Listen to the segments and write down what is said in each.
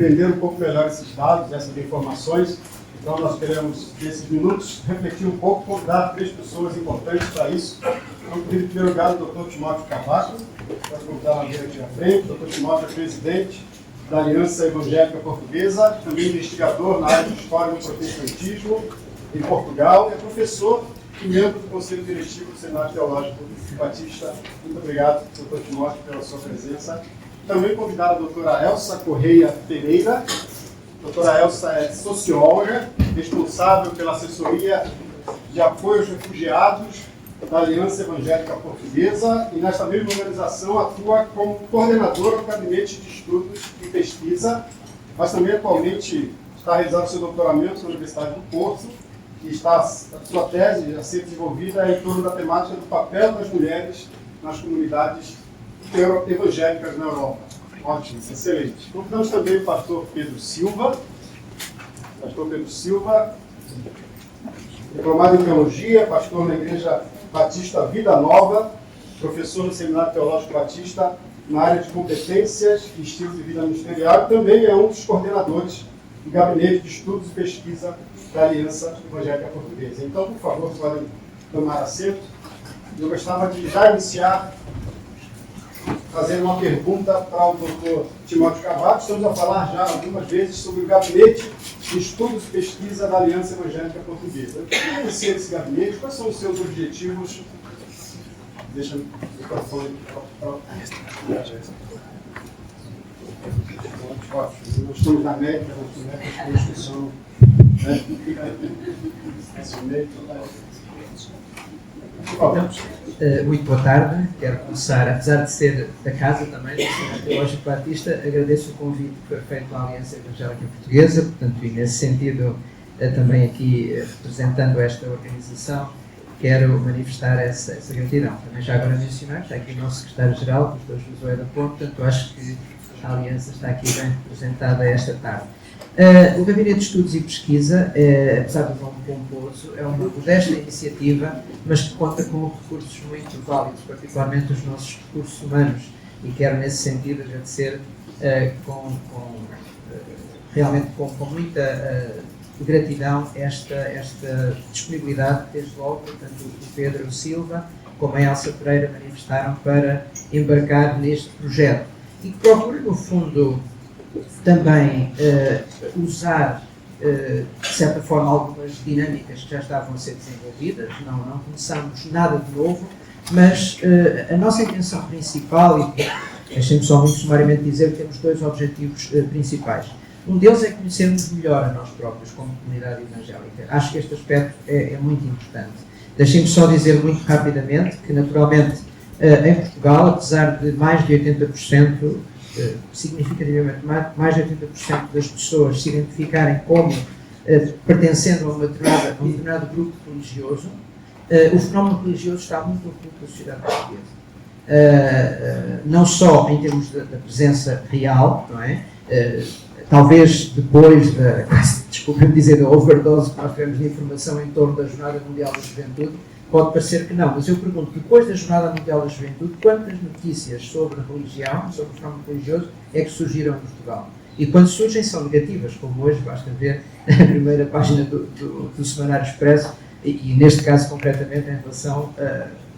compreender um pouco melhor esses dados, essas informações. Então, nós queremos, nesses minutos, refletir um pouco, convidar 3 pessoas importantes para isso. Então, em primeiro lugar, o Dr. Timóteo Cavaco, para convidar uma vez aqui à frente. O Dr. Timóteo é presidente da Aliança Evangélica Portuguesa, também investigador na área de História do Protestantismo em Portugal, é professor e membro do Conselho Diretivo do Seminário Teológico Batista. Muito obrigado, Dr. Timóteo, pela sua presença. Também convidar a doutora Elsa Correia Pereira. A doutora Elsa é socióloga, responsável pela assessoria de apoio aos refugiados da Aliança Evangélica Portuguesa e nesta mesma organização atua como coordenadora do Gabinete de Estudos e Pesquisa, mas também atualmente está realizando seu doutoramento na Universidade do Porto e a sua tese a ser desenvolvida em torno da temática do papel das mulheres nas comunidades evangélicas na Europa. Ótimo, excelente. Convidamos também o pastor Pedro Silva. Pastor Pedro Silva, diplomado em Teologia, pastor na Igreja Batista Vida Nova, professor no Seminário Teológico Batista na área de competências e estilo de vida ministerial, e também é um dos coordenadores do Gabinete de Estudos e Pesquisa da Aliança Evangélica Portuguesa. Então, por favor, podem tomar assento. Eu gostava de já iniciar fazendo uma pergunta para o Dr. Timóteo Cavaco. Estamos a falar já algumas vezes sobre o Gabinete de Estudos e Pesquisa da Aliança Evangélica Portuguesa. Eu queria conhecer esse gabinete, quais são os seus objetivos? Deixa o microfone para nós estamos na América, as coisas que são... Muito boa tarde, quero começar, apesar de ser da casa também, do Seminário Teológico Batista, agradeço o convite que foi feito à Aliança Evangélica Portuguesa, portanto, e nesse sentido, também aqui representando esta organização, quero manifestar essa gratidão. Também já agora mencionar, está aqui o nosso secretário-geral, o Dr. Josué da Ponte, portanto, acho que a Aliança está aqui bem representada esta tarde. O Gabinete de Estudos e Pesquisa, apesar do nome pomposo, é uma modesta iniciativa, mas que conta com recursos muito válidos, particularmente os nossos recursos humanos, e quero nesse sentido agradecer realmente com muita gratidão esta disponibilidade que desde logo, tanto o Pedro Silva como a Elsa Pereira manifestaram para embarcar neste projeto, e que procura, no fundo, também usar, de certa forma, algumas dinâmicas que já estavam a ser desenvolvidas. Não começamos nada de novo, mas a nossa intenção principal, e deixem-me só muito sumariamente dizer que temos 2 objetivos principais. Um deles é conhecermos melhor a nós próprios como comunidade evangélica. Acho que este aspecto é muito importante. Deixem-me só dizer muito rapidamente que, naturalmente, em Portugal, apesar de mais de 80%, significativamente mais de 80% das pessoas se identificarem como pertencendo a um determinado grupo religioso, o fenómeno religioso está muito oculto da sociedade portuguesa. Não só em termos da presença real, não é? Talvez depois desculpem-me dizer, da overdose que nós tivemos de informação em torno da Jornada Mundial da Juventude, pode parecer que não, mas eu pergunto, depois da Jornada Mundial da Juventude, quantas notícias sobre a religião, sobre o fenómeno religioso, é que surgiram em Portugal? E quando surgem são negativas, como hoje, basta ver a primeira página do Semanário Expresso, e neste caso concretamente em relação,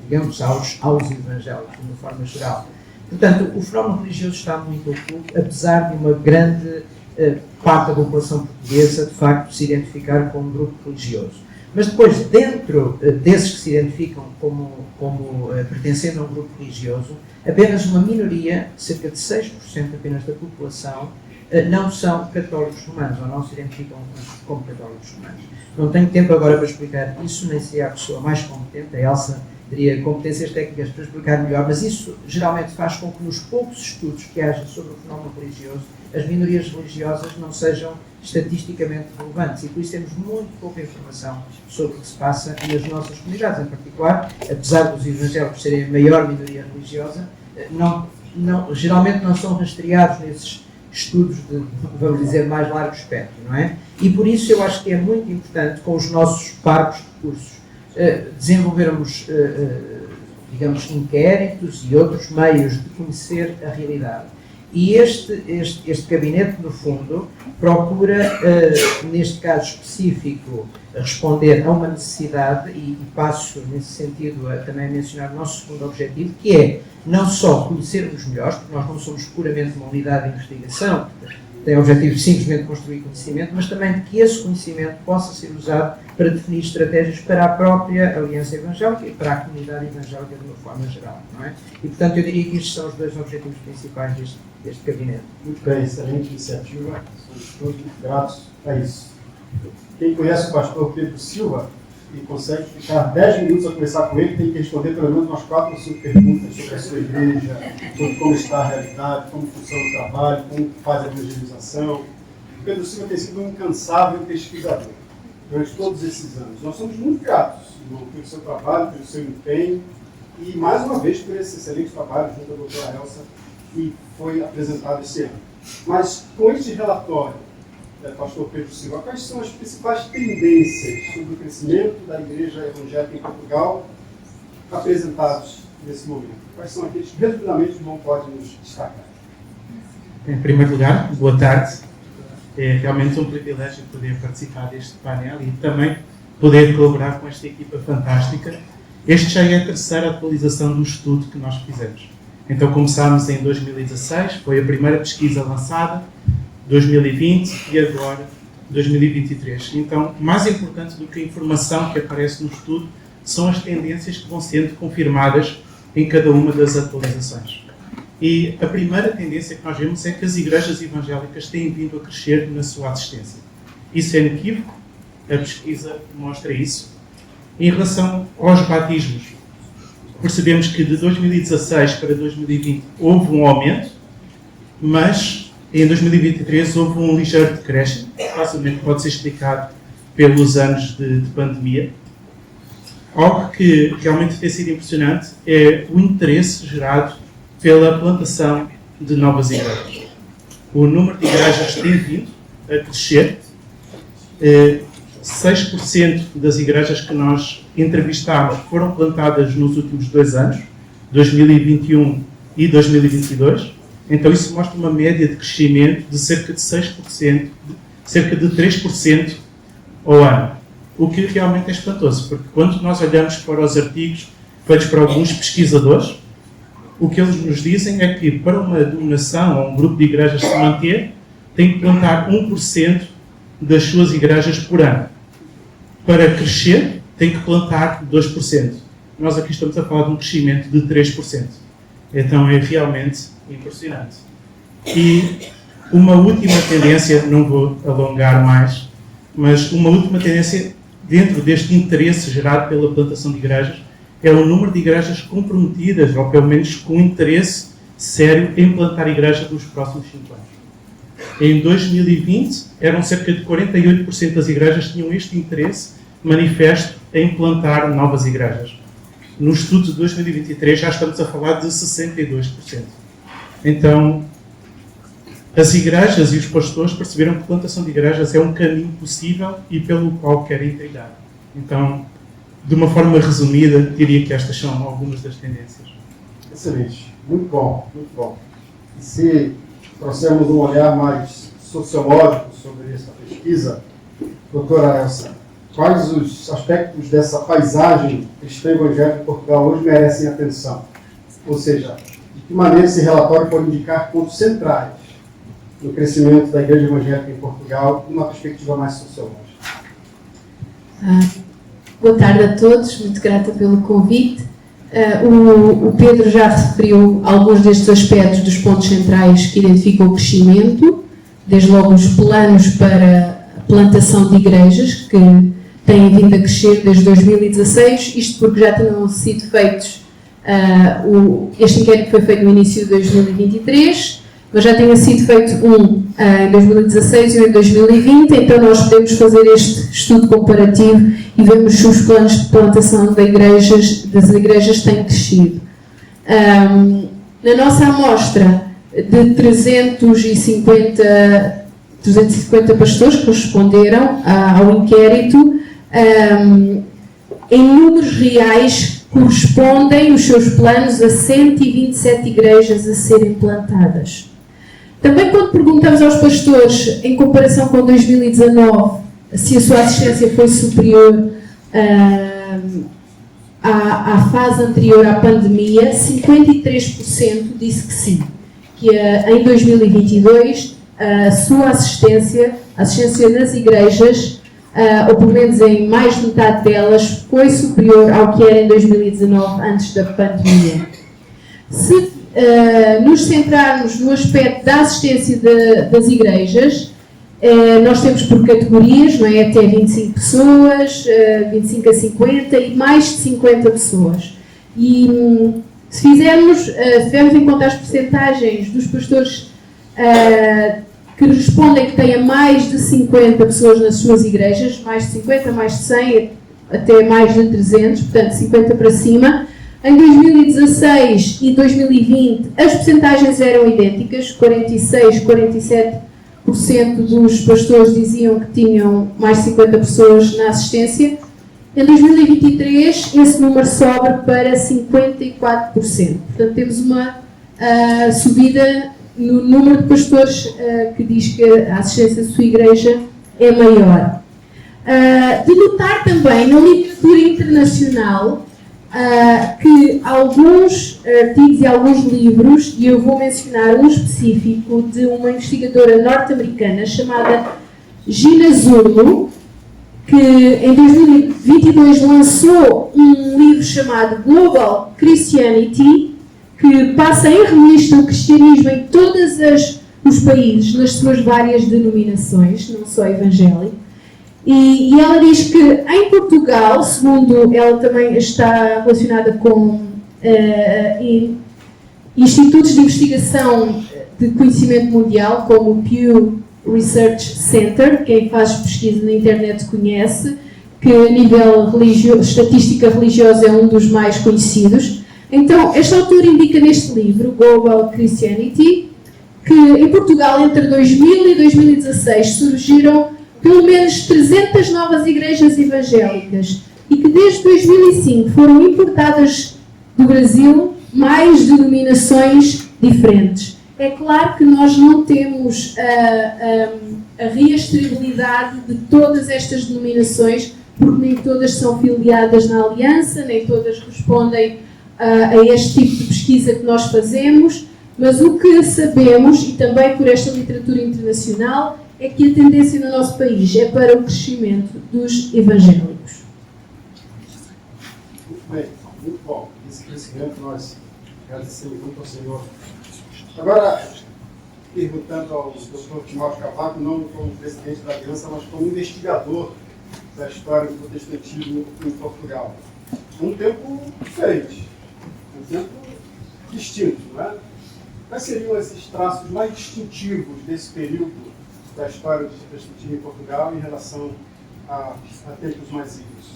digamos, aos evangélicos, de uma forma geral. Portanto, o fenómeno religioso está muito oculto, apesar de uma grande parte da população portuguesa, de facto, se identificar como um grupo religioso. Mas depois, dentro desses que se identificam como pertencendo a um grupo religioso, apenas uma minoria, cerca de 6% apenas da população, não são católicos romanos, ou não se identificam como católicos romanos. Não tenho tempo agora para explicar isso, nem seria a pessoa mais competente, a Elsa teria competências técnicas para explicar melhor, mas isso geralmente faz com que nos poucos estudos que haja sobre o fenómeno religioso, as minorias religiosas não sejam estatisticamente relevantes, e por isso temos muito pouca informação sobre o que se passa nas nossas comunidades, em particular, apesar dos evangélicos serem a maior minoria religiosa, geralmente não são rastreados nesses estudos de, vamos dizer, mais largo espectro, não é? E por isso eu acho que é muito importante, com os nossos parcos recursos, desenvolvermos, digamos, inquéritos e outros meios de conhecer a realidade. E este gabinete, no fundo, procura, neste caso específico, responder a uma necessidade, e passo nesse sentido a também mencionar o nosso segundo objetivo, que é não só conhecermos melhor, porque nós não somos puramente uma unidade de investigação, tem o objetivo de simplesmente construir conhecimento, mas também de que esse conhecimento possa ser usado para definir estratégias para a própria Aliança Evangélica e para a comunidade evangélica de uma forma geral, não é? E, portanto, eu diria que estes são os dois objetivos principais deste gabinete. Muito bem, excelente iniciativa, somos todos muito gratos a isso. Quem conhece o pastor Pedro Silva e consegue ficar 10 minutos a conversar com ele, tem que responder pelo menos umas 4 ou 5 perguntas sobre a sua igreja, sobre como está a realidade, como funciona o trabalho, como faz a evangelização. O Pedro Silva tem sido um incansável pesquisador durante todos esses anos. Nós somos muito gratos, irmão, pelo seu trabalho, pelo seu empenho e, mais uma vez, por esse excelente trabalho junto à doutora Elsa, que foi apresentado esse ano. Mas, com este relatório, pastor Pedro Silva, quais são as principais tendências sobre o crescimento da Igreja Evangélica em Portugal apresentados nesse momento? Quais são aqueles que, resumidamente, o irmão pode nos destacar? Em primeiro lugar, boa tarde. É realmente um privilégio poder participar deste painel e também poder colaborar com esta equipa fantástica. Este já é a terceira atualização do estudo que nós fizemos. Então começámos em 2016, foi a primeira pesquisa lançada, 2020 e agora 2023. Então, mais importante do que a informação que aparece no estudo são as tendências que vão sendo confirmadas em cada uma das atualizações. E a primeira tendência que nós vemos é que as igrejas evangélicas têm vindo a crescer na sua assistência. Isso é inequívoco, a pesquisa mostra isso. Em relação aos batismos, percebemos que de 2016 para 2020 houve um aumento, mas em 2023 houve um ligeiro decréscimo, que facilmente pode ser explicado pelos anos de pandemia. Algo que realmente tem sido impressionante é o interesse gerado pela plantação de novas igrejas. O número de igrejas tem vindo a crescer. 6% das igrejas que nós entrevistámos foram plantadas nos últimos 2 anos, 2021 e 2022. Então isso mostra uma média de crescimento de cerca de 6%, cerca de 3% ao ano. O que realmente é espantoso, porque quando nós olhamos para os artigos feitos por alguns pesquisadores, o que eles nos dizem é que para uma denominação ou um grupo de igrejas se manter, tem que plantar 1% das suas igrejas por ano. Para crescer, tem que plantar 2%. Nós aqui estamos a falar de um crescimento de 3%. Então é realmente impressionante. E uma última tendência, não vou alongar mais, mas uma última tendência dentro deste interesse gerado pela plantação de igrejas é o número de igrejas comprometidas, ou pelo menos com interesse sério em plantar igrejas nos próximos 5 anos. Em 2020, eram cerca de 48% das igrejas que tinham este interesse manifesto em plantar novas igrejas. No estudo de 2023 já estamos a falar de 62%. Então, as igrejas e os pastores perceberam que a plantação de igrejas é um caminho possível e pelo qual querem trilhar. Então, de uma forma resumida, diria que estas são algumas das tendências. Excelente, muito bom, muito bom. E se trouxermos um olhar mais sociológico sobre essa pesquisa, doutora Elsa, quais os aspectos dessa paisagem cristã evangélica em Portugal hoje merecem atenção? Ou seja, de que maneira esse relatório pode indicar pontos centrais no crescimento da igreja evangélica em Portugal, numa perspectiva mais sociológica? Boa tarde a todos, muito grata pelo convite. O Pedro já referiu alguns destes aspectos dos pontos centrais que identificam o crescimento, desde logo os planos para a plantação de igrejas, que têm vindo a crescer desde 2016, isto porque já tinham sido feitos, este inquérito foi feito no início de 2023, mas já tinha sido feito um em 2016 e um em 2020, então nós podemos fazer este estudo comparativo e vemos se os planos de plantação das igrejas têm crescido. Na nossa amostra de 350 pastores que responderam ao inquérito, em números reais correspondem os seus planos a 127 igrejas a serem plantadas. Também quando perguntamos aos pastores, em comparação com 2019, se a sua assistência foi superior à fase anterior à pandemia, 53% disse que sim, que em 2022 a sua assistência nas igrejas, ou pelo menos em mais de metade delas, foi superior ao que era em 2019, antes da pandemia. Se nos centrarmos no aspecto da assistência das igrejas, nós temos por categorias, não é? Até 25 pessoas, 25 a 50 e mais de 50 pessoas. E se tivermos em conta as percentagens dos pastores que respondem que têm mais de 50 pessoas nas suas igrejas, mais de 50, mais de 100, até mais de 300, portanto 50 para cima. Em 2016 e 2020 as percentagens eram idênticas, 46, 47% dos pastores diziam que tinham mais de 50 pessoas na assistência. Em 2023 esse número sobe para 54%. Portanto temos uma subida no número de pastores que diz que a assistência da sua igreja é maior. De notar também na literatura internacional que alguns artigos e alguns livros, e eu vou mencionar um específico de uma investigadora norte-americana chamada Gina Zurlo, que em 2022 lançou um livro chamado Global Christianity, que passa em revista o cristianismo em todos os países, nas suas várias denominações, não só evangélico. E ela diz que em Portugal, segundo ela também está relacionada com institutos de investigação de conhecimento mundial, como o Pew Research Center, quem faz pesquisa na internet conhece, que a nível estatística religiosa é um dos mais conhecidos. Então, esta autora indica neste livro, Global Christianity, que em Portugal, entre 2000 e 2016, surgiram pelo menos 300 novas igrejas evangélicas e que desde 2005 foram importadas do Brasil mais denominações diferentes. É claro que nós não temos a rastreabilidade de todas estas denominações, porque nem todas são filiadas na Aliança, nem todas respondem a este tipo de pesquisa que nós fazemos, mas o que sabemos, e também por esta literatura internacional, é que a tendência no nosso país é para o crescimento dos evangélicos. Muito bem, muito bom. Esse crescimento nós agradecemos muito ao Senhor. Agora, perguntando ao Dr. Timóteo Cavaco, não como presidente da Aliança, mas como investigador da história do protestantismo em Portugal. Um tempo diferente, um tempo distinto, não é? Quais seriam esses traços mais distintivos desse período da história do protestantismo em Portugal em relação a tempos mais idos?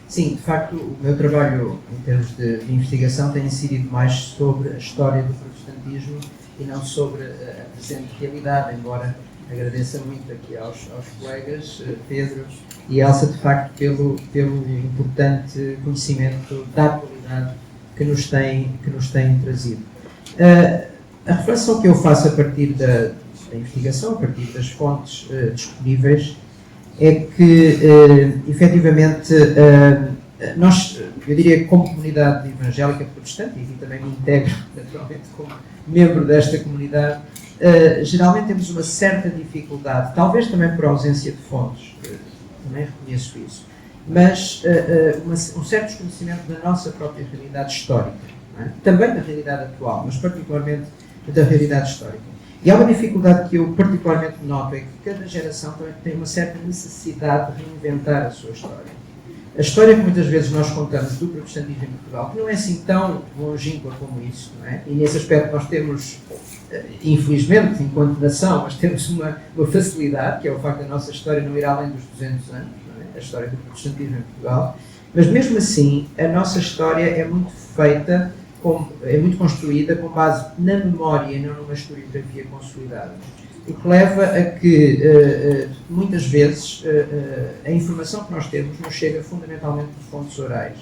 Sim, de facto, o meu trabalho em termos de investigação tem incidido mais sobre a história do protestantismo e não sobre a presente realidade, embora agradeça muito aqui aos colegas Pedro e Elsa, de facto, pelo importante conhecimento da atualidade que nos têm trazido. A reflexão que eu faço a partir da investigação, a partir das fontes disponíveis, é que, efetivamente, nós, eu diria que como comunidade evangélica protestante, e aqui também me integro naturalmente como membro desta comunidade, geralmente temos uma certa dificuldade, talvez também por ausência de fontes, também reconheço isso, mas um certo desconhecimento da nossa própria realidade histórica, não é? Também da realidade atual, mas particularmente da realidade histórica. E há uma dificuldade que eu particularmente noto, é que cada geração também tem uma certa necessidade de reinventar a sua história. A história que muitas vezes nós contamos do protestantismo em Portugal, que não é assim tão longínqua como isso, não é? E nesse aspecto nós temos, infelizmente, enquanto nação, mas temos uma facilidade, que é o facto da nossa história não ir além dos 200 anos, não é? A história do protestantismo em Portugal. Mas mesmo assim, a nossa história é muito feita, é muito construída com base na memória e não numa historiografia consolidada. O que leva a que, muitas vezes, a informação que nós temos nos chega fundamentalmente de fontes orais.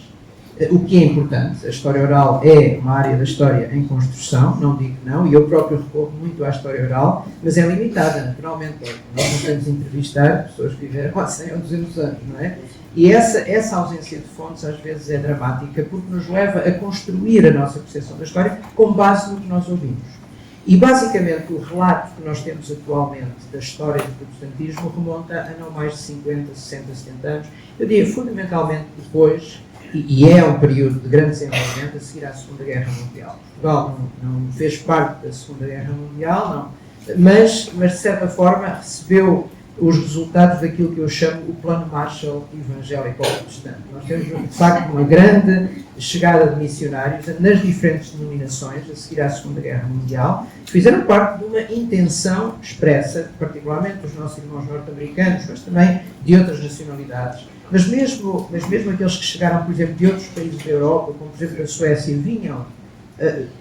o que é importante. A história oral é uma área da história em construção, não digo que não, e eu próprio recorro muito à história oral, mas é limitada, naturalmente. Nós não podemos entrevistar pessoas que viveram há 100 ou 200 anos, não é? E essa ausência de fontes às vezes é dramática, porque nos leva a construir a nossa percepção da história com base no que nós ouvimos. E basicamente o relato que nós temos atualmente da história do protestantismo remonta a não mais de 50, 60, 70 anos. Eu diria fundamentalmente depois, e é um período de grande desenvolvimento a seguir à Segunda Guerra Mundial. Portugal não fez parte da Segunda Guerra Mundial, não, mas de certa forma recebeu os resultados daquilo que eu chamo o plano Marshall evangélico protestante. Nós temos, de facto, uma grande chegada de missionários nas diferentes denominações a seguir à Segunda Guerra Mundial, que fizeram parte de uma intenção expressa, particularmente dos nossos irmãos norte-americanos, mas também de outras nacionalidades. Mas mesmo aqueles que chegaram, por exemplo, de outros países da Europa, como por exemplo a Suécia, vinham,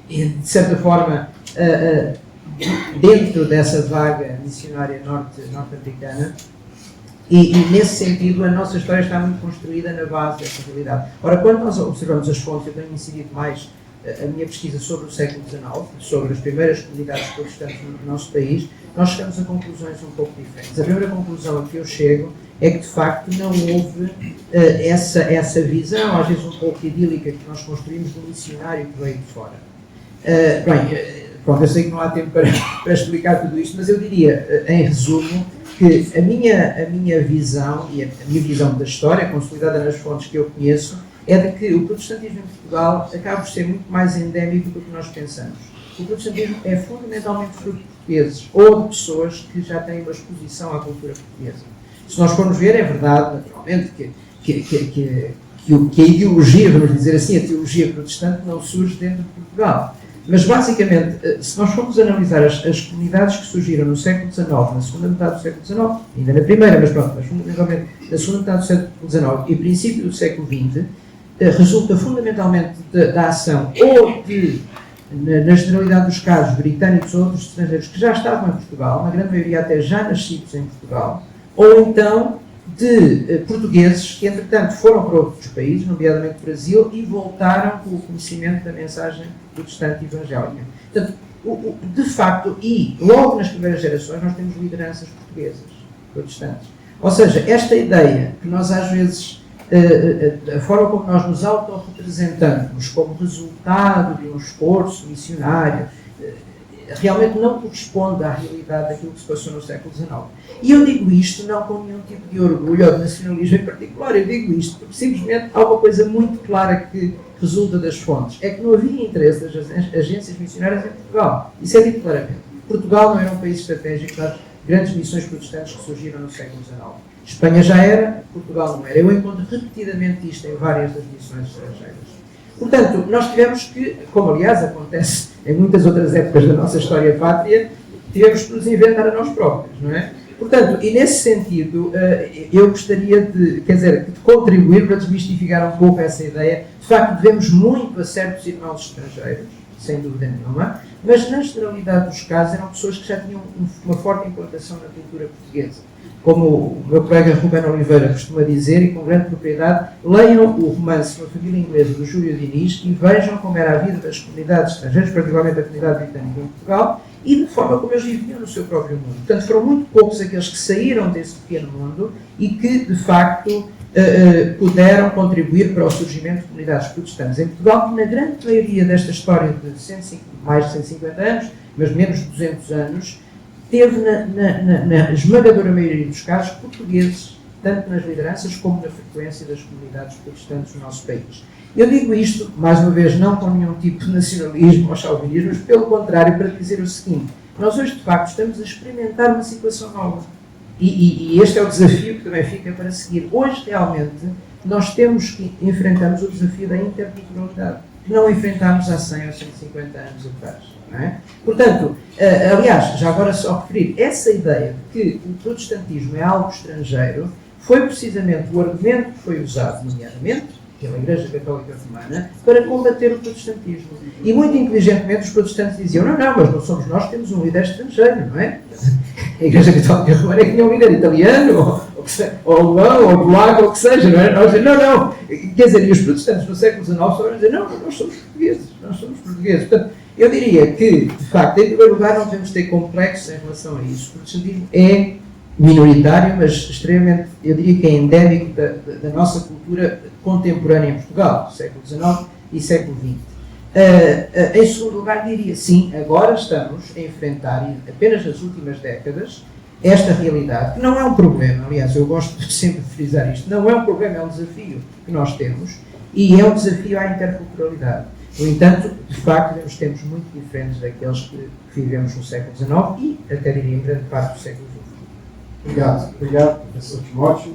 de certa forma, dentro dessa vaga missionária norte-americana, e nesse sentido a nossa história está muito construída na base dessa realidade. Ora, quando nós observamos as fontes, eu tenho incidido mais a minha pesquisa sobre o século XIX, sobre as primeiras comunidades protestantes no nosso país, nós chegamos a conclusões um pouco diferentes. A primeira conclusão a que eu chego é que, de facto, não houve essa visão, às vezes um pouco idílica, que nós construímos do missionário que veio de fora. Pronto, eu sei que não há tempo para explicar tudo isto, mas eu diria, em resumo, que a minha visão, e a minha visão da história, consolidada nas fontes que eu conheço, é de que o protestantismo em Portugal acaba por ser muito mais endémico do que nós pensamos. O protestantismo é fundamentalmente fruto de portugueses, ou de pessoas que já têm uma exposição à cultura portuguesa. Se nós formos ver, é verdade, naturalmente, que a ideologia, vamos dizer assim, a teologia protestante não surge dentro de Portugal. Mas, basicamente, se nós formos analisar as comunidades que surgiram no século XIX, na segunda metade do século XIX, ainda na primeira, mas pronto, mas fundamentalmente na segunda metade do século XIX e princípio do século XX, resulta fundamentalmente da ação ou na generalidade dos casos, britânicos ou outros estrangeiros que já estavam em Portugal, na grande maioria até já nascidos em Portugal, ou então de portugueses que, entretanto, foram para outros países, nomeadamente Brasil, e voltaram com o conhecimento da mensagem protestante evangélica. Portanto, de facto, e logo nas primeiras gerações, nós temos lideranças portuguesas, protestantes. Ou seja, esta ideia que nós às vezes, a forma como nós nos autorrepresentamos como resultado de um esforço missionário, realmente não corresponde à realidade daquilo que se passou no século XIX. E eu digo isto não com nenhum tipo de orgulho ou de nacionalismo em particular, eu digo isto porque simplesmente há uma coisa muito clara que resulta das fontes, é que não havia interesse das agências missionárias em Portugal. Isso é dito claramente. Portugal não era um país estratégico para as grandes missões protestantes que surgiram no século XIX. Espanha já era, Portugal não era. Eu encontro repetidamente isto em várias das missões estrangeiras. Portanto, nós tivemos que, como aliás acontece em muitas outras épocas da nossa história pátria, tivemos que nos inventar a nós próprios, não é? Portanto, e nesse sentido, eu gostaria de contribuir para desmistificar um pouco essa ideia. De facto, devemos muito a certos irmãos estrangeiros, sem dúvida nenhuma, mas na generalidade dos casos eram pessoas que já tinham uma forte implantação na cultura portuguesa. Como o meu colega Rubén Oliveira costuma dizer, e com grande propriedade, leiam o romance Uma Família Inglesa, do Júlio Diniz, e vejam como era a vida das comunidades estrangeiras, particularmente a comunidade britânica em Portugal, e de forma como eles viviam no seu próprio mundo. Portanto, foram muito poucos aqueles que saíram desse pequeno mundo e que, de facto, puderam contribuir para o surgimento de comunidades protestantes em Portugal, que na grande maioria desta história de mais de 150 anos, mas menos de 200 anos, teve na esmagadora maioria dos casos portugueses, tanto nas lideranças como na frequência das comunidades protestantes no nosso país. Eu digo isto, mais uma vez, não com nenhum tipo de nacionalismo ou chauvinismo, mas pelo contrário, para dizer o seguinte: nós hoje, de facto, estamos a experimentar uma situação nova. E este é o desafio que também fica para seguir. Hoje, realmente, nós enfrentamos o desafio da interculturalidade, que não enfrentámos há 100 ou 150 anos atrás. Não é? Portanto, aliás, já agora só referir, essa ideia de que o protestantismo é algo estrangeiro foi precisamente o argumento que foi usado, nomeadamente, pela Igreja Católica Romana, para combater o protestantismo. E muito inteligentemente os protestantes diziam, não, mas não somos nós que temos um líder estrangeiro, não é? a Igreja Católica Romana é que tinha um líder italiano, ou alemão, ou polaco, ou o que seja, não é? Nós dizemos, não. Quer dizer, e os protestantes no século XIX estavam a dizer, não, nós somos portugueses. Portanto, eu diria que, de facto, em primeiro lugar, não devemos ter complexos em relação a isso. O protestantismo é minoritário, mas extremamente, eu diria que é endémico da nossa cultura contemporânea em Portugal, século XIX e século XX. Em segundo lugar, diria, sim, agora estamos a enfrentar, e apenas nas últimas décadas, esta realidade, que não é um problema, aliás, eu gosto sempre de frisar isto, não é um problema, é um desafio que nós temos, e é um desafio à interculturalidade. No entanto, de facto, temos tempos muito diferentes daqueles que vivemos no século XIX e, até diria, em grande parte do século XX. Obrigado, professor Timóteo.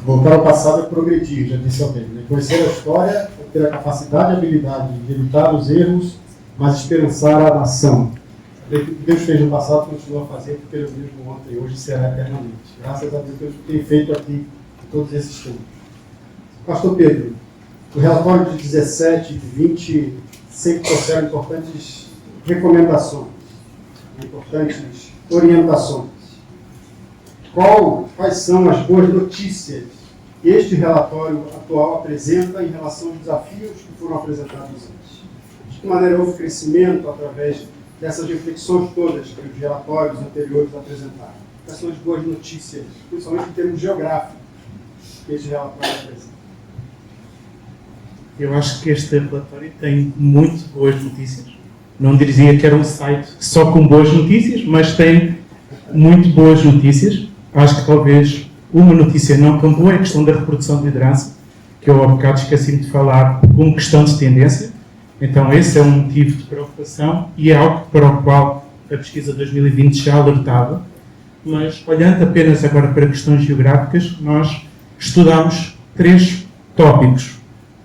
Voltar ao passado é progredir, já disse alguém. Né? Conhecer a história é ter a capacidade e habilidade de evitar os erros, mas esperançar a nação. O que Deus fez no passado continua a fazer, porque Ele mesmo ontem e hoje será eternamente. Graças a Deus que tem feito aqui em todos esses tempos. Pastor Pedro, o relatório de 17 e de 20 sempre trouxeram importantes recomendações, importantes orientações. Quais são as boas notícias que este relatório atual apresenta em relação aos desafios que foram apresentados antes? De que maneira houve crescimento através dessas reflexões todas que os relatórios anteriores apresentaram? Quais são as boas notícias, principalmente em termos geográficos, que este relatório apresenta? Eu acho que este relatório tem muito boas notícias. Não dizia que era um site só com boas notícias, mas tem muito boas notícias. Acho que talvez uma notícia não tão boa é a questão da reprodução de liderança, que eu há bocado esqueci-me de falar como questão de tendência. Então esse é um motivo de preocupação e é algo para o qual a pesquisa 2020 já alertava. Mas olhando apenas agora para questões geográficas, nós estudamos 3 tópicos.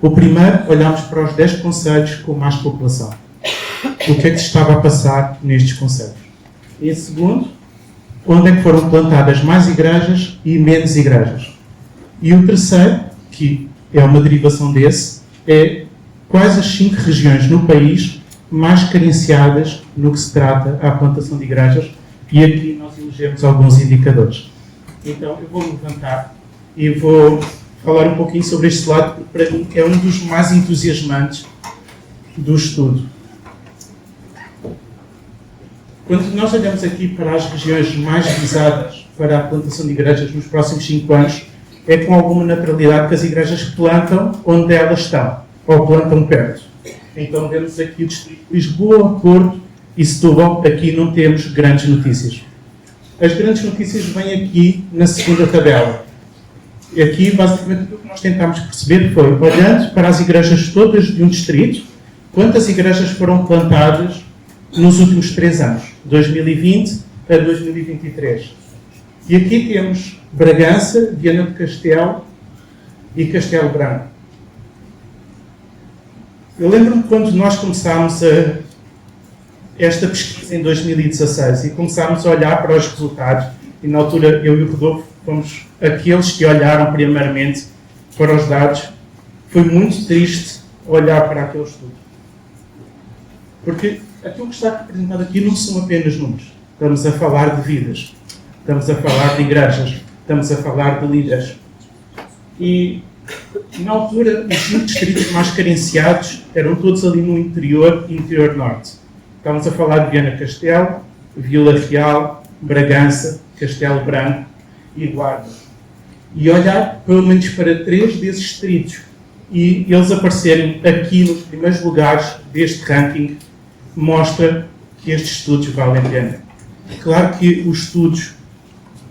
O primeiro, olhámos para os 10 concelhos com mais população. O que é que se estava a passar nestes concelhos? Em segundo, onde é que foram plantadas mais igrejas e menos igrejas? E o terceiro, que é uma derivação desse, é quais as 5 regiões no país mais carenciadas no que se trata à plantação de igrejas, e aqui nós elegemos alguns indicadores. Então eu vou me levantar e vou falar um pouquinho sobre este lado, porque para mim é um dos mais entusiasmantes do estudo. Quando nós olhamos aqui para as regiões mais visadas para a plantação de igrejas nos próximos 5 anos, é com alguma naturalidade que as igrejas plantam onde elas estão, ou plantam perto. Então vemos aqui o distrito de Lisboa, Porto e Setúbal. Aqui não temos grandes notícias. As grandes notícias vêm aqui na segunda tabela. E aqui, basicamente, o que nós tentámos perceber foi, olhando para as igrejas todas de um distrito, quantas igrejas foram plantadas nos últimos 3 anos, 2020 a 2023. E aqui temos Bragança, Viana do Castelo e Castelo Branco. Eu lembro-me quando nós começámos esta pesquisa em 2016 e começámos a olhar para os resultados, e na altura eu e o Rodolfo fomos aqueles que olharam primeiramente para os dados. Foi muito triste olhar para aquele estudo. Porque aquilo que está representado aqui não são apenas números. Estamos a falar de vidas, estamos a falar de igrejas, estamos a falar de líderes. E na altura, os 5 distritos mais carenciados eram todos ali no interior norte. Estamos a falar de Viana Castelo, Vila Real, Bragança, Castelo Branco e Guarda. E olhar pelo menos para 3 desses distritos e eles aparecerem aqui nos primeiros lugares deste ranking mostra que estes estudos valem a pena. Claro que os estudos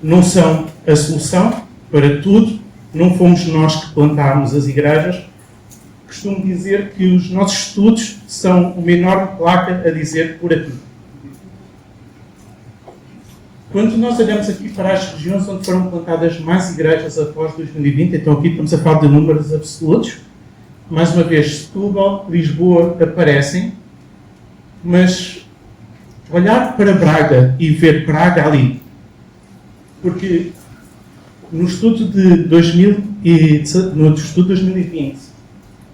não são a solução para tudo, não fomos nós que plantámos as igrejas. Costumo dizer que os nossos estudos são uma enorme placa a dizer por aqui. Quando nós olhamos aqui para as regiões onde foram plantadas mais igrejas após 2020, então aqui estamos a falar de números absolutos, mais uma vez Setúbal, Lisboa aparecem, mas olhar para Braga e ver Braga ali, porque no estudo de 2020,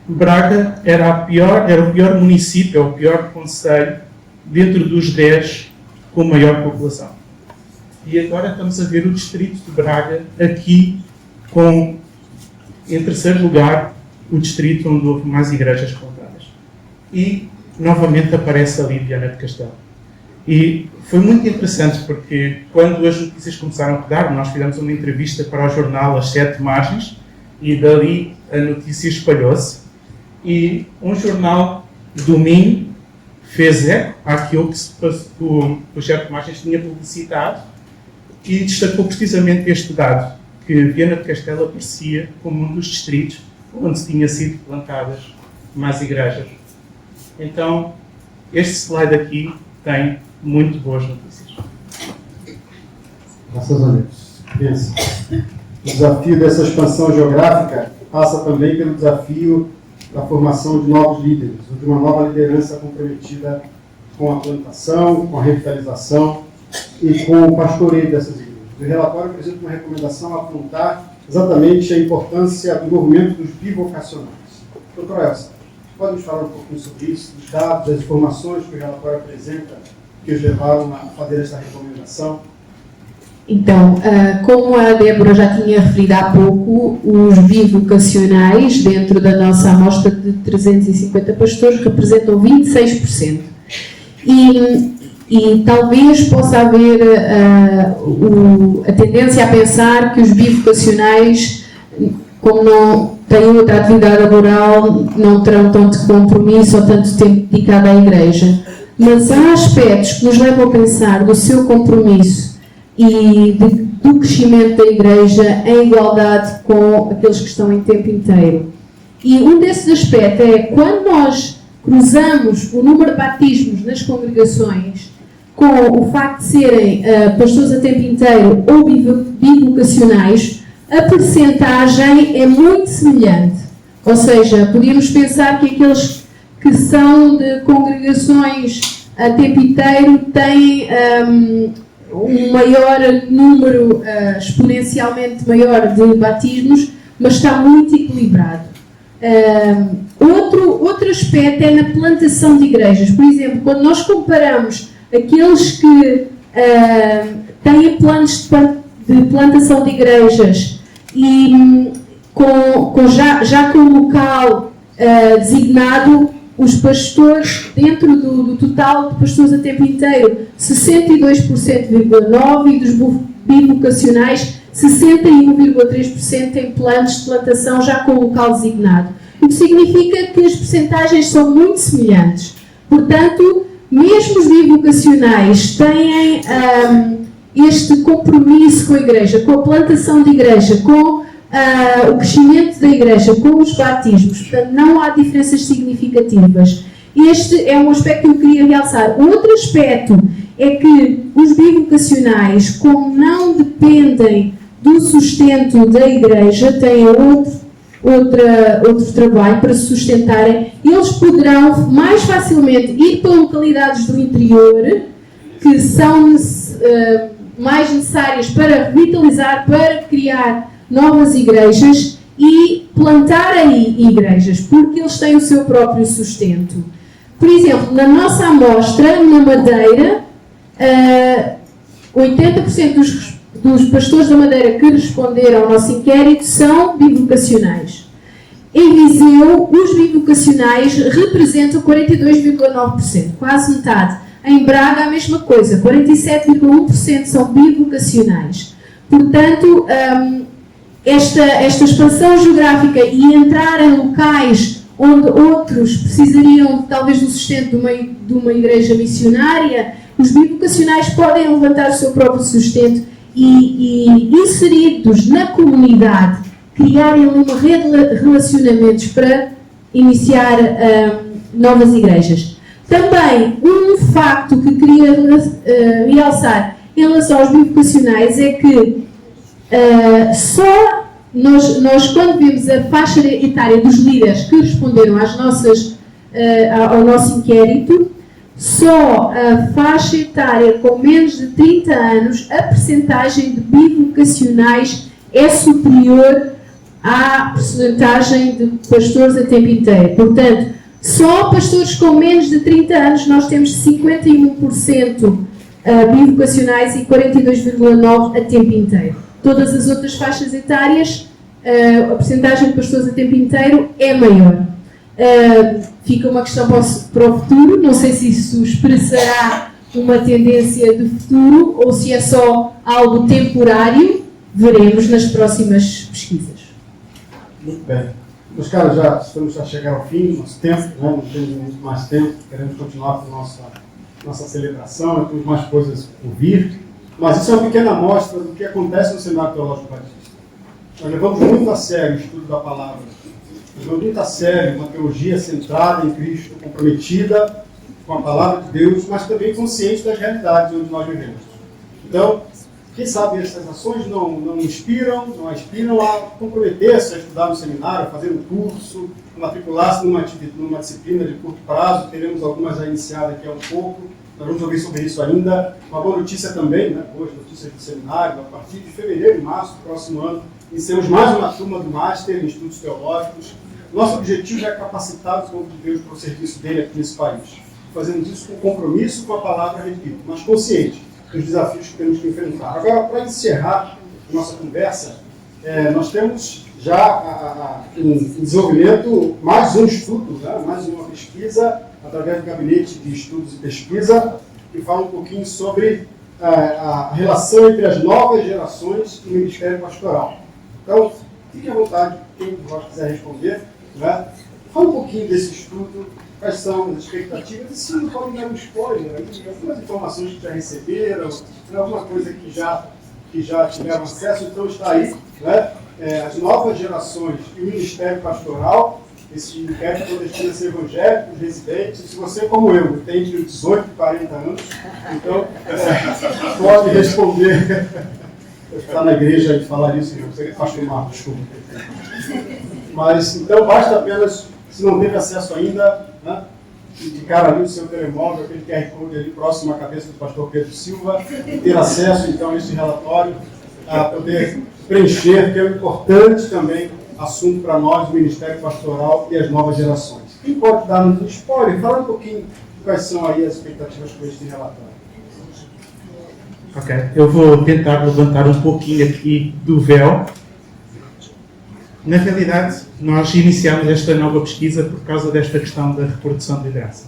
Braga era o pior município, é o pior concelho dentro dos 10 com maior população. E agora estamos a ver o distrito de Braga aqui com, em terceiro lugar, o distrito onde houve mais igrejas plantadas. E novamente aparece ali Viana do Castelo. E foi muito interessante porque quando as notícias começaram a rodar, nós fizemos uma entrevista para o jornal As Sete Margens e dali a notícia espalhou-se. E um jornal do Minho fez eco àquilo que o Sete Margens tinha publicitado e destacou precisamente este dado, que Viana do Castelo aparecia como um dos distritos onde tinha sido plantadas mais igrejas. Então, este slide aqui tem muito boas notícias. Graças a Deus. Pensa. O desafio dessa expansão geográfica passa também pelo desafio da formação de novos líderes, de uma nova liderança comprometida com a plantação, com a revitalização e com o pastoreio dessas igrejas. O relatório apresenta uma recomendação a apontar exatamente a importância do movimento dos bivocacionais. Doutora Elsa, pode nos falar um pouquinho sobre isso, dos dados, das informações que o relatório apresenta, que os levaram a fazer essa recomendação? Então, como a Débora já tinha referido há pouco, os bivocacionais, dentro da nossa amostra de 350 pastores, representam 26%. E talvez possa haver a tendência a pensar que os bivocacionais, como não têm outra atividade laboral, não terão tanto compromisso ou tanto tempo dedicado à igreja. Mas há aspectos que nos levam a pensar do seu compromisso e do crescimento da igreja em igualdade com aqueles que estão em tempo inteiro. E um desses aspectos é quando nós cruzamos o número de batismos nas congregações com o facto de serem pastores a tempo inteiro ou bivocacionais, a percentagem é muito semelhante. Ou seja, podíamos pensar que aqueles que são de congregações a tempo inteiro têm um maior número, exponencialmente maior de batismos, mas está muito equilibrado. Outro aspecto é na plantação de igrejas. Por exemplo, quando nós comparamos aqueles que têm planos de plantação de igrejas e já com o local designado, os pastores, dentro do total de pastores a tempo inteiro, 62,9% e dos bivocacionais, 61,3% têm planos de plantação já com o local designado. O que significa que as percentagens são muito semelhantes. Portanto, mesmo os bivocacionais têm este compromisso com a igreja, com a plantação de igreja, com o crescimento da igreja, com os batismos. Portanto, não há diferenças significativas. Este é um aspecto que eu queria realçar. Outro aspecto é que os bivocacionais, como não dependem do sustento da igreja, têm outro trabalho para se sustentarem, eles poderão mais facilmente ir para localidades do interior que são mais necessárias para revitalizar, para criar novas igrejas e plantar aí igrejas, porque eles têm o seu próprio sustento. Por exemplo, na nossa amostra, na Madeira, 80% dos pastores da Madeira que responderam ao nosso inquérito são bivocacionais. Em Viseu, os bivocacionais representam 42,9%, quase metade. Em Braga, a mesma coisa, 47,1% são bivocacionais. Portanto, esta expansão geográfica e entrar em locais onde outros precisariam talvez do sustento de uma igreja missionária, os bivocacionais podem levantar o seu próprio sustento e inseridos na comunidade, criarem uma rede de relacionamentos para iniciar novas igrejas. Também, um facto que queria realçar em relação aos bivocacionais é que só nós quando vemos a faixa etária dos líderes que responderam ao nosso inquérito, só a faixa etária com menos de 30 anos, a percentagem de bivocacionais é superior à percentagem de pastores a tempo inteiro. Portanto, só pastores com menos de 30 anos nós temos 51% bivocacionais e 42,9% a tempo inteiro. Todas as outras faixas etárias, a percentagem de pastores a tempo inteiro é maior. Fica uma questão para o futuro, não sei se isso expressará uma tendência de futuro ou se é só algo temporário, veremos nas próximas pesquisas. Muito bem. Meus caros, já estamos a chegar ao fim do nosso tempo, né? Não temos muito mais tempo, queremos continuar com nossa celebração, temos mais coisas por vir, mas isso é uma pequena amostra do que acontece no Seminário Teológico Batista. Nós levamos muito a sério o estudo da palavra, nós levamos muito a sério uma teologia centrada em Cristo, comprometida com a palavra de Deus, mas também consciente das realidades onde nós vivemos. Então, quem sabe essas ações não inspiram a comprometer-se a estudar no seminário, a fazer um curso, a matricular-se numa disciplina de curto prazo. Teremos algumas a iniciar daqui a um pouco, nós vamos ouvir sobre isso ainda. Uma boa notícia também, né? Boas notícias do seminário, a partir de fevereiro e março do próximo ano, iniciamos mais uma turma do Master em Estudos Teológicos. Nosso objetivo é capacitar o povo de Deus para o serviço dele aqui nesse país. Fazemos isso com compromisso com a palavra, repito, mas consciente dos desafios que temos que enfrentar. Agora, para encerrar a nossa conversa, nós temos já em desenvolvimento mais um estudo, né? Mais uma pesquisa, através do Gabinete de Estudos e Pesquisa, que fala um pouquinho sobre a relação entre as novas gerações e o Ministério Pastoral. Então, fique à vontade, quem de vós quiser responder, né? Fala um pouquinho desse estudo, quais são as expectativas, e se não podem dar um spoiler, algumas informações que já receberam, alguma coisa que já tiveram acesso, então está aí, né? As novas gerações e o Ministério Pastoral, esse inquérito destina-se evangélicos, residentes. Se você, como eu, tem entre 18 e 40 anos, então pode responder. Eu estar na igreja e falar isso, eu sei que pastor Marcos, desculpa. Mas, então, basta apenas, se não teve acesso ainda, né, indicar ali o seu telemóvel, aquele QR Code ali próximo à cabeça do pastor Pedro Silva, ter acesso, então, a esse relatório, a poder preencher, que é um importante também assunto para nós, o Ministério Pastoral e as novas gerações. Quem pode dar um spoiler? Fala um pouquinho de quais são aí as expectativas com este relatório. Ok, eu vou tentar levantar um pouquinho aqui do véu. Na realidade, nós iniciamos esta nova pesquisa por causa desta questão da reprodução de liderança.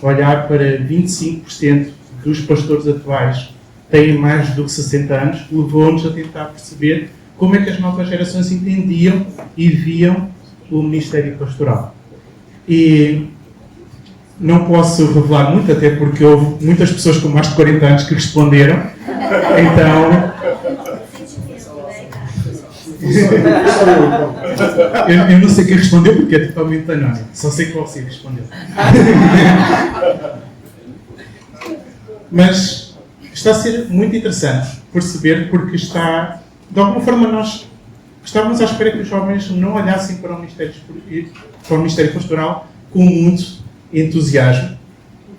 Olhar para 25% dos pastores atuais têm mais do que 60 anos, levou-nos a tentar perceber como é que as novas gerações entendiam e viam o Ministério Pastoral. E não posso revelar muito, até porque houve muitas pessoas com mais de 40 anos que responderam. Então, eu não sei quem respondeu porque é totalmente anónimo. Só sei que você respondeu. Mas está a ser muito interessante perceber, porque está, de alguma forma, nós estávamos à espera que os jovens não olhassem para o Ministério Pastoral com muito entusiasmo,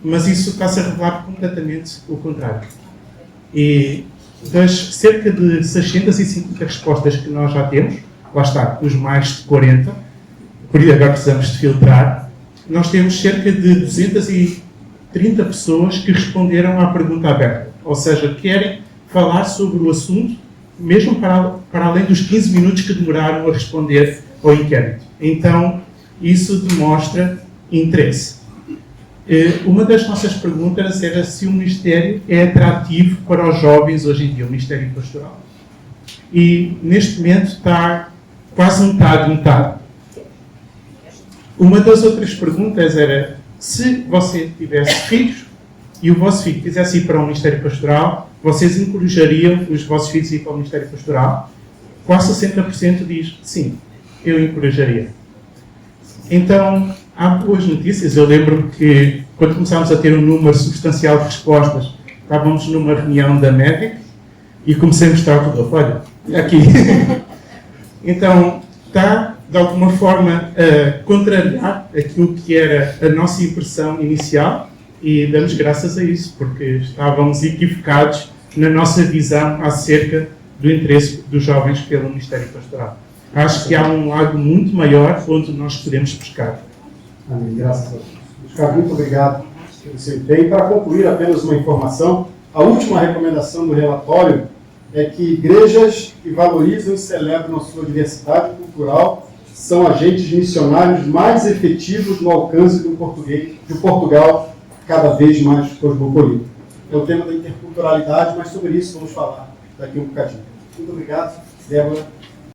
mas isso está-se a revelar completamente o contrário. E das cerca de 650 respostas que nós já temos, lá está, os mais de 40, por isso agora precisamos de filtrar, nós temos cerca de 230 pessoas que responderam à pergunta aberta, ou seja, querem falar sobre o assunto, mesmo para além dos 15 minutos que demoraram a responder ao inquérito. Então, isso demonstra interesse. Uma das nossas perguntas era se o Ministério é atrativo para os jovens hoje em dia, o Ministério Pastoral. E, neste momento, está quase metade. Uma das outras perguntas era se você tivesse filhos e o vosso filho quisesse ir para o Ministério Pastoral, vocês encorajariam os vossos filhos a ir para o Ministério Pastoral? Quase 60% diz sim, eu encorajaria. Então, há boas notícias. Eu lembro que, quando começámos a ter um número substancial de respostas, estávamos numa reunião da MEDIC e comecei a mostrar tudo. Olha, aqui. Então, está, de alguma forma, a contrariar aquilo que era a nossa impressão inicial e damos graças a isso, porque estávamos equivocados na nossa visão acerca do interesse dos jovens pelo Ministério Pastoral. Acho que há um lago muito maior onde nós podemos pescar. Amém. Graças a Deus. Muito obrigado pelo seu empenho. Para concluir, apenas uma informação. A última recomendação do relatório é que igrejas que valorizam e celebram a sua diversidade cultural são agentes missionários mais efetivos no alcance do Portugal cada vez mais cosmopolita. É o tema da interculturalidade, mas sobre isso vamos falar daqui um bocadinho. Muito obrigado, Débora.